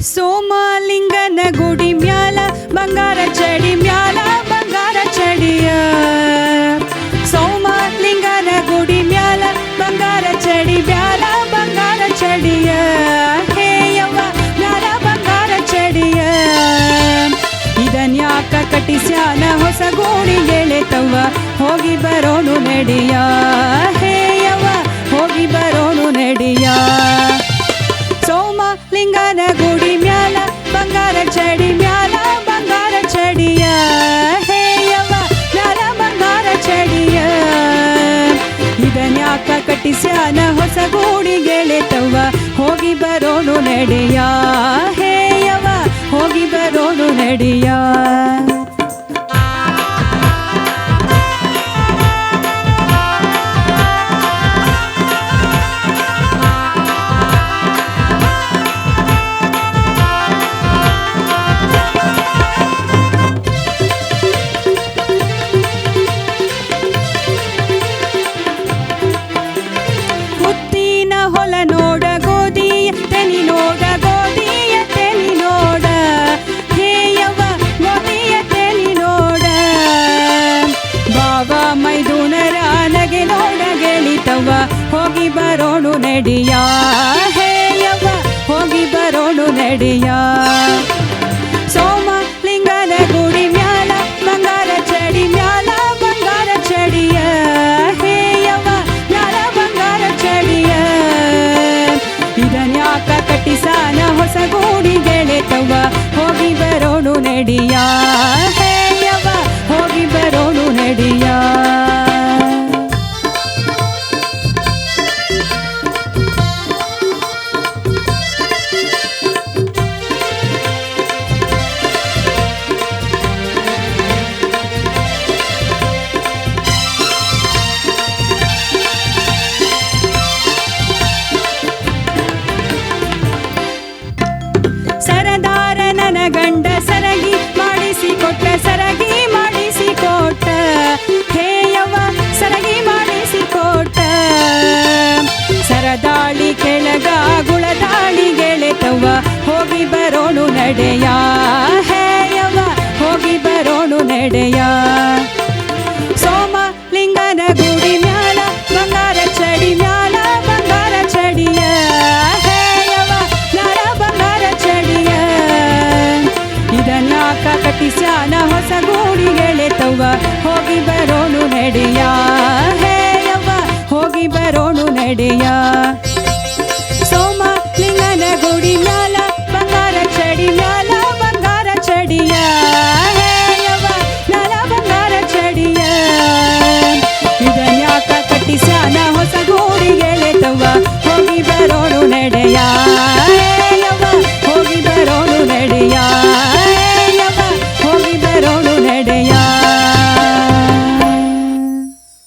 ಸೋಮಲಿಂಗನ ಗುಡಿ ಮ್ಯಾಲ ಬಂಗಾರ ಚಡಿ ಮ್ಯಾಲ ಬಂಗಾರ ಚಡಿಯ ಸೋಮಲಿಂಗನ ಗುಡಿ ಮ್ಯಾಲ ಬಂಗಾರ ಚಡಿ ಮ್ಯಾಲ ಬಂಗಾರ ಚಡಿಯ ಹೇಯವ್ವ ಮ್ಯಾಲ ಬಂಗಾರ ಚಡಿಯ ಇದನ್ಯಾಕ ಕಟ್ಟಿಸ್ಯಾನ ಹೊಸ ಗೋಡಿ ಗೆಳೆತವ್ವ ಹೋಗಿ ಬರೋನು ನಡೆಯ ಹೇಯವ್ವ ಹೋಗಿ ಬರೋನು ನಡೆಯ ಸೋಮಲಿಂಗನ ಗುಡಿ ಮ್ಯಾಲ ಬಂಗಾರ ಚಡಿ ಮ್ಯಾಲ ಬಂಗಾರ ಚಡಿಯ ಹೇಯವ್ವ ಮ್ಯಾಲ ಬಂಗಾರ ಚಡಿಯ ಇದನ್ಯಾಕ ಕಟ್ಟಿಸ್ಯಾನ ಹೊಸ ಗೂಡಿ ಗೆಳೆತವ್ವ ಹೋಗಿ ಬರೋನು ನಡೆಯ ಹೇಯವ್ವ ಹೋಗಿ ಬರೋನು ನಡೆಯ ಹೊಲ ನೋಡ ಗೋಧಿಯ ತೆನಿ ನೋಡ ಗೋಧಿಯ ತೆನಿ ನೋಡ ಹೇಯವ್ವ ಗೋಧಿಯ ತೆನಿ ನೋಡ ಬಾವ ಮೈದುನರ ನಗೆ ನೋಡ ಗೆಳಿತವ್ವ ಹೋಗಿ ಬರೋಣು ನಡೆಯ ಹೇಯವ್ವ ಹೋಗಿ ಬರೋಣು ನಡೆಯ ಸೋಮಲಿಂಗನ ಗುಡಿ ಮ್ಯಾಲ ಬಂಗಾರ ಚಡಿ ಮ್ಯಾಲ ಬಂಗಾರ ಚಡಿಯ ಹೇಯವ್ವ ಮ್ಯಾಲ ಬಂಗಾರ ಚಡಿಯ ಇದನ್ಯಾಕ ಕಟ್ಟಿಸಾನ ಹೊಸ ಗೂಡಿ ಗೆಳೆತವ್ವ ಹೋಗಿ ಬರೋಣು ನಡೆಯ ಹೇಯವ್ವ ಹೋಗಿ ಬರೋಣು ನಡೆಯ ಸರದಾರ ನನ್ನ ಗಂಡ ಸರಗಿ ಮಾಡಿಸಿಕೊಟ್ಟ ಸರಗಿ ಮಾಡಿಸಿಕೊಟ್ಟ ಹೇಯವ್ವ ಸರಗಿ ಮಾಡಿಸಿಕೊಟ್ಟ ಸರದಾಳಿ ಕೆಳಗ ಗುಳದಾಳಿ ಗೆಳೆತವ್ವ ಹೋಗಿ ಬರೋಣು ನಡೆಯ ಹೇಯವ್ವ ಹೋಗಿ ಬರೋಣು ನಡೆಯ ಸೋಮಲಿಂಗನ ಗುಡಿ ಮ್ಯಾಲ ಬಂಗಾರ ಚಡಿ ಮ್ಯಾಲ ಬಂಗಾರ ಚಡಿಯ ಹೇಯವ್ವ ಮ್ಯಾಲ ಬಂಗಾರ ಚಡಿಯ ಇದನ್ಯಾಕ ಕಟ್ಟಿಸ್ಯಾನ ಹೊಸ ಗೂಡಿ ಗೆಳೆತವ್ವ ಹೋಗಿ ಬರೋಣು ನಡೆಯ ಹೇಯವ್ವ ಹೋಗಿ ಬರೋಣು ನಡೆಯ